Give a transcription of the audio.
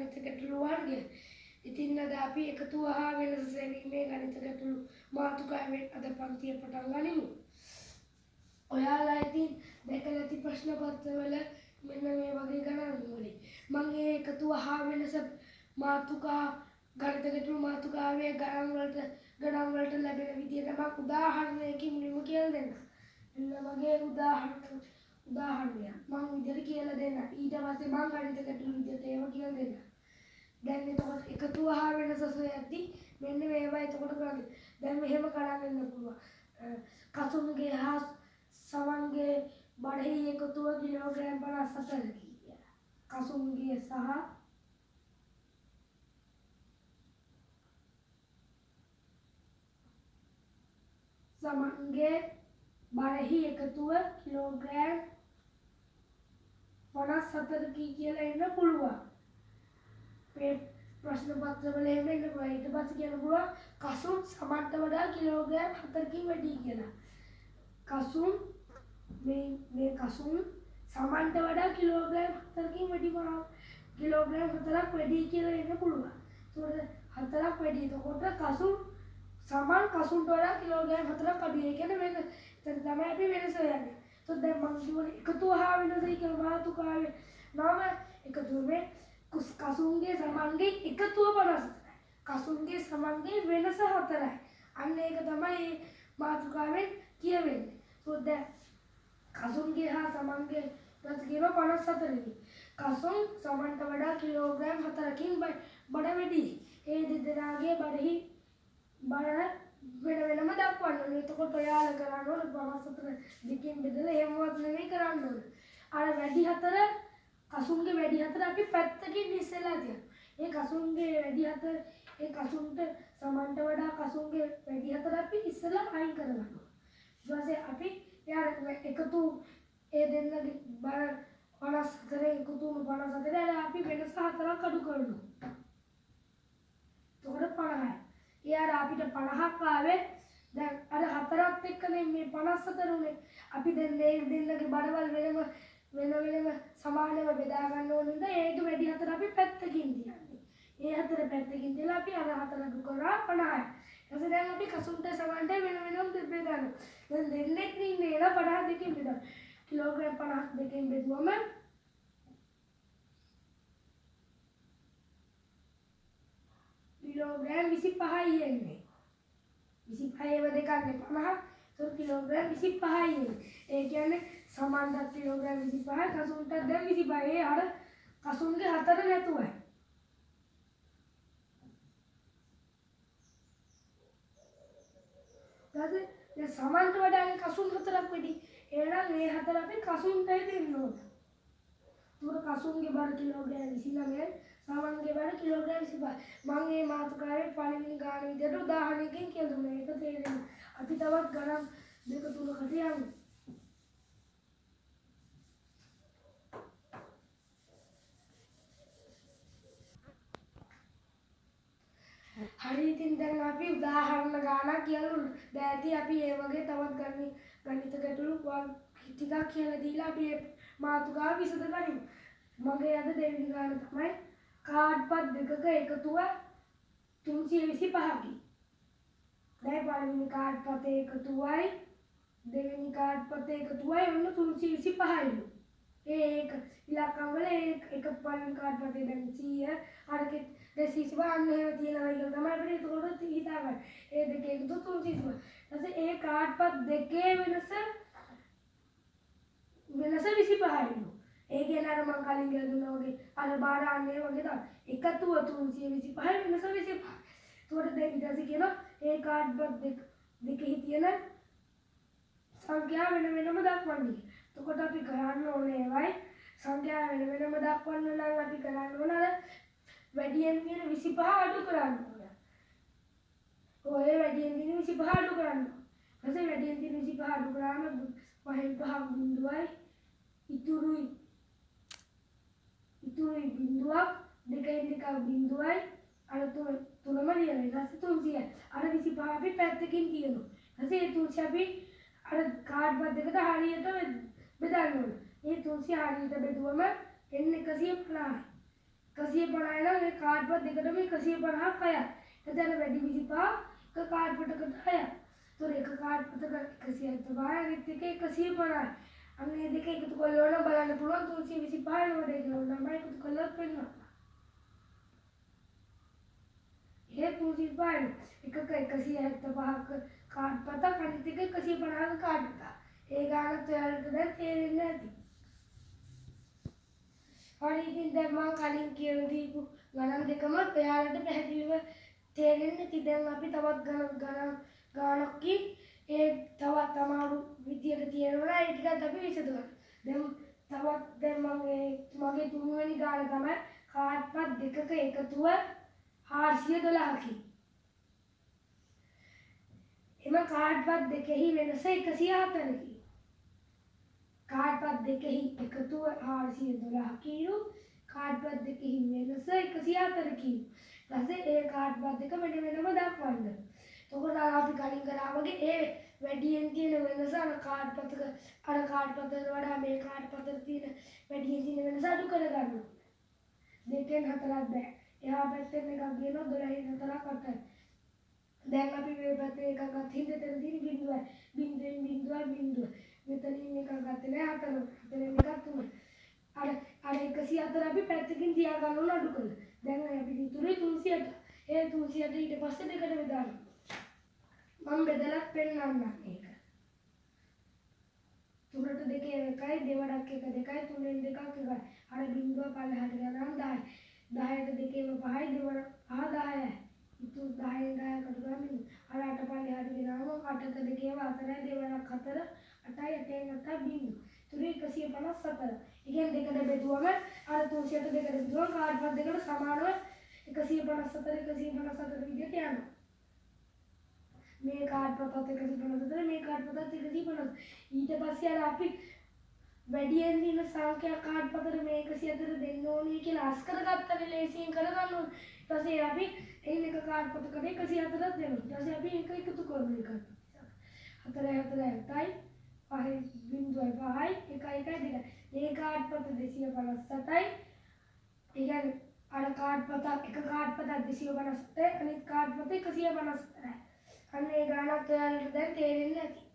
ගණිත ගැටළු වර්ගය. ඉතින් අද අපි එකතු හා වෙනස සෙවීමේ ගණිත ගැටළු මාතෘකාවෙන් අද පන්තිය පටන් ගනිමු. ඔයාලා ඉතින් දැකලා ඇති ප්‍රශ්න පත්‍රවල මෙන්න මේ වගේ ගණන් වලින් මම මේ එකතු හා වෙනස මාතෘකා ගණිත ගැටළු මාතෘකාවේ ගණන් වලට ලැබෙන විදිහට මම උදාහරණයකින් මුලින්ම කියලා දෙන්නම්. මෙන්න මගේ උදාහරණයක් මම විදිහට කියලා දෙන්න. ඊට පස්සේ මම ගණිත ගැටළු විදිහට ඒව කියලා දෙන්න. දැන් එතකොට එකතු හා වෙනස සොයද්දි මෙන්න මේවා එතකොට කරන්නේ. දැන් මෙහෙම කරන්න පුළුවන්. කසුන්ගේ හා සමන්ගේ බඩෙහි එකතුව කිලෝග්‍රෑම් 54 කියලා. කසුන්ගේ සහ සමන්ගේ බඩෙහි එකතුව කිලෝග්‍රෑම් 54 කියලා එන්න පුළුවන්. මේ ප්‍රශ්න පත්‍රවල එහෙම එන්න පුළුවන්. ඊට පස්සේ කියන්න පුළුවන් කසුන් සමන්ට වඩා කිලෝග්‍රෑම් 4කින් වැඩි කියලා. කසුන් මේ කසුන් සමන්ට වඩා කිලෝග්‍රෑම් 4කින් වැඩි වුණා. කිලෝග්‍රෑම් 4ක් වැඩි කියලා එන්න පුළුවන්. ඒතකොට 4ක් වැඩි. එතකොට කසුන් සමන් කසුන්ට වඩා කිලෝග්‍රෑම් 4ක් අඩුයි. ඒ කියන්නේ මේක එතන තමයි අපි වෙනස හොයන්නේ. එතකොට දැන් මම කියවනේ එකතු හා වෙනසයි කියලා මාතෘකාවේ නම එකතුවේ කසුන්ගේ සමන්ගේ එකතුව 54යි. කසුන්ගේ සමන්ගේ වෙනස 4යි. අන්න ඒක තමයි මාතෘකාවෙන් කියවෙන්නේ. So දැන් කසුන්ගේ හා සමන්ගේ වෙනස කියනවා 54යි. කසුන් සමන්ට වඩා කිලෝග්‍රෑම් 4කින් බඩ වැඩි. ඒ දෙදෙනාගේ බඩෙහි බඩ වෙන වෙනම දක්වන්න ඕනේ. එතකොට ඔයාලා කරන්න ඕනේ 54 දෙකෙන් බෙදලා එහෙමවත් නෙවෙයි කරන්න ඕනේ. අර වැඩි 4 කසුන්ගේ වැඩි 4 අපි පැත්තකින් ඉස්සෙල්ලා තියනවා. ඒ කසුන්ගේ වැඩි 4 ඒ කසුන්ට සමන්ට වඩා කසුන්ගේ වැඩි 4 අපි ඉස්සෙල්ලා අයින් කරගන්නවා. ඊට පස්සේ අපි යාර එකතු ඒ දෙන්නගේ බර 54 එකතු වුණු 54 අපි වෙනස 4ක් අඩු කරනවා. එතකොට 50යි. යාර අපිට 50ක් ආවේ දැන් අර 4ත් එක්කනේ මේ 54 උනේ. අපි දැන් මේ දෙන්නගේ බඩවල වෙනම සමානව බෙදා ගන්න ඕන නිසා ඒක වැඩි 4 අපි පැත්තකින් තියන්නේ. ඒ 4 පැත්තකින් තියලා අපි අර 4 අඩු කරා 50යි. ඊට දැන් අපි කසුන්ට සමන්ට වෙනම බෙදනවා. දැන් දෙන්නෙක් ඉන්නේ ඒලා 52කින් බෙදනවා. කිලෝග්‍රෑම් 52කින් බෙදුවම කිලෝග්‍රෑම් 25යි එන්නේ. 25ව දෙකන්නේ 50. ඒක කිලෝග්‍රෑම් 25යි එන්නේ. ඒ කියන්නේ සමන්ට කිලෝග්‍රෑම් 25යි කසුන්ට දැන් 25යි. ඒ අර කසුන්ගේ 4 නැතුවයි. දැන් සමන්ට වඩා කසුන් 4ක් වැඩි. එහෙනම් මේ 4 අපි කසුන්ට දෙන්න ඕන. තුර කසුන්ගේ බර කිලෝග්‍රෑම් 29යි. සමන්ගේ බර කිලෝග්‍රෑම් 25යි. මම මේ මාතෘකාවේ පළවෙනි ගාන විදිහට උදාහරණයකින් කියලා දුන්නා. ඒක තේරෙන්නේ. අපි තවත් ගණන් දෙක තුනකට යමු. හරි ඉතින් දැන් අපි උදාහරණ ගානක් කියනවා. දැන් අපි මේ වගේ තවත් ගණිත ගැටළු ටිකක් කියලා දීලා අපි මේ මාතෘකාව විසඳගනිමු. මගේ අද දෙවෙනි ගාන තමයි කාඩ්පත් දෙකක එකතුව 325කි. දැන් පළවෙනි කාඩ්පතේ එකතුවයි දෙවෙනි කාඩ්පතේ එකතුවයි ඔන්න 325යිලු. ඒක ඉලක්කම් වල එක පළවෙනි කාඩ්පතේ දැන් 100 අරකේ 225 අන්න එහෙම තියෙනවා කියලා තමයි අපිට ඒකට හිතාගන්න. ඒ දෙක එකතු 325. ඊට ඒ කාඩ්පත් දෙකේ වෙනස 25යිලු. ඒ කියන්නේ අර මම කලින් කියලා දුන්නා වගේ අර බාරාන්නේ වගේ තමයි. එකතුව 325 වෙනස 25. ඒකට දැන් ඊට පස්සේ කියනවා ඒ කාඩ්පත් දෙකෙහි තියෙන සංඛ්‍යා වෙන වෙනම දක්වන්නේ. එතකොට අපි කරන්න ඕනේ ඒවයි සංඛ්‍යා වෙන වෙනම දක්වන්න නම් අපි කරන්න ඕන අර වැඩියෙන් තියෙන 25 අඩු කරන්න ඕන. ඔය වැඩියෙන් තියෙන 25 අඩු කරන්න. ඊපස්සේ වැඩියෙන් තියෙන 25 අඩු කරාම 5 බිඳුවයි ඉතුරුයි බිඳුවක් දෙකෙන් දෙකක් බිඳුවයි අර තුනම ලියලා ඊට පස්සේ 300යි. අර 25 අපි පැත්තකින් තියනවා. ඊට පස්සේ 300 අපි අර කාඩ්පත් දෙකට හරියට බෙදන්න ඕන. මේ 300 හරියට බෙදුවම එන්නේ 150යි. 150 නම් මේ කාඩ් පත් දෙකටම 150ක් අයයි. එතන වැඩි 25 එක කාඩ් පතකට අයයි. ඒතොර එක කාඩ් පතකට 175යි අනිත් එක 150යි. අන්න මේ දෙක එකතු කරලා නම් බලන්න පුළුවන් 325 නෝඩ එක නම් එකතු කරලා පෙන්නනවා. ये 225 එකක 175ක කාඩ් පතක් අනිත් එක 150ක කාඩ් පතක්. ඒ ගානත් ඔයාලට දැන් තේරෙන්නේ නැති. හරි ඉතින් දැන් මම කලින් කියලා දීපු ගණන් දෙකම ඔයාලට පැහැදිලිව තේරෙන්නේ නැති. දැන් අපි තවත් ගණනක් ඒ තවත් අමාරු විදියට තියෙනවා ඒ ටිකත් අපි විසඳගන්න. දැන් මගේ තුන්වෙනි ගාන තමයි කාඩ් පත් දෙකක එකතුව 412කි. එම කාඩ් පත් දෙකෙහි වෙනස 104කි. කාඩ් පත් දෙකෙහි එකතුව 412 කාඩ් පත් දෙකෙහි වෙනස 104කි. ඊපස්සේ ඒ කාඩ් පත් දෙක වෙන වෙනම දක්වන්න. එතකොට අපි කලින් කරා වගේ ඒ වැඩියෙන් තියෙන වෙනස අර කාඩ් පතට වඩා මේ කාඩ් පතේ තියෙන වැඩියෙන් තියෙන වෙනස අඩු කරගන්න. 2න් 4ක් බෑ. එහා පැත්තෙන් එකක් ගේනවා 12න් 4ක් අටයි. දැන් අපි මේ පැත්තේ එකක් ගත්ත හින්දා එතන තියෙන බිඳුවයි. බිඳුවෙන් බිඳුවයි. මෙතනින් එකක් ගත්තේ නෑ 4. 4න් එකක් 3. අර 104 අපි පැත්තකින් තියාගන්න ඕන අඩු කරලා. දැන් අපි ඉතුරුයි 300ට. ඒ 300ට ඊට පස්සේ දෙකට බෙදාගන්න. මම බෙදලා පෙන්නන්නම් මේක. 3ට 2 එකයි දෙවඩක් 1 2යි 3ෙන් 2ක් 1යි. අර බිඳුව පල්ලෙහාට යනවා 10යි. 10ට 2ම 5යි දෙවඩ 10යි. ඉතුරු 10න් 10කට ගන්න. අර 8 පල්ලෙහාට ගෙනාවම 8ට 2ම 4යි දෙවඩක් 4 8යි 8න් 8 බිඳු. ඉතුරු 154. ඉතින් දෙකට බෙදුවම අර 300ට දෙකට බෙදුවම කාඩ් පත් දෙකට සමානව 154 154 විදිහට යනවා. මේ කාඩ් පතත් 154 මේ කාඩ් පතත් 150. ඊට පස්සේ අර අපි වැඩියෙන් දින සංඛ්‍යා කාඩ් පතට මේ 104 දෙන්න ඕනේ කියලා අස් කරගත්තනේ ලේසියෙන් කරගන්න ඕනේ. ඊට පස්සේ අපි එයින් එක කාඩ් පතකට 104ක් දෙනවා. ඊට පස්සේ අපි ඒක එකතු කරමු එකක්. 4 4 8යි 5 බිඳුවයි 5යි 1 1 2යි. මේ කාඩ් පත 257යි. ඒ කියන්නේ අර කාඩ් පතක් එක කාඩ් පතක් 257යි අනිත් කාඩ් පත 154යි. අන්න ඒ ගානක් ඔයාලට දැන් තේරෙන්නේ නැති.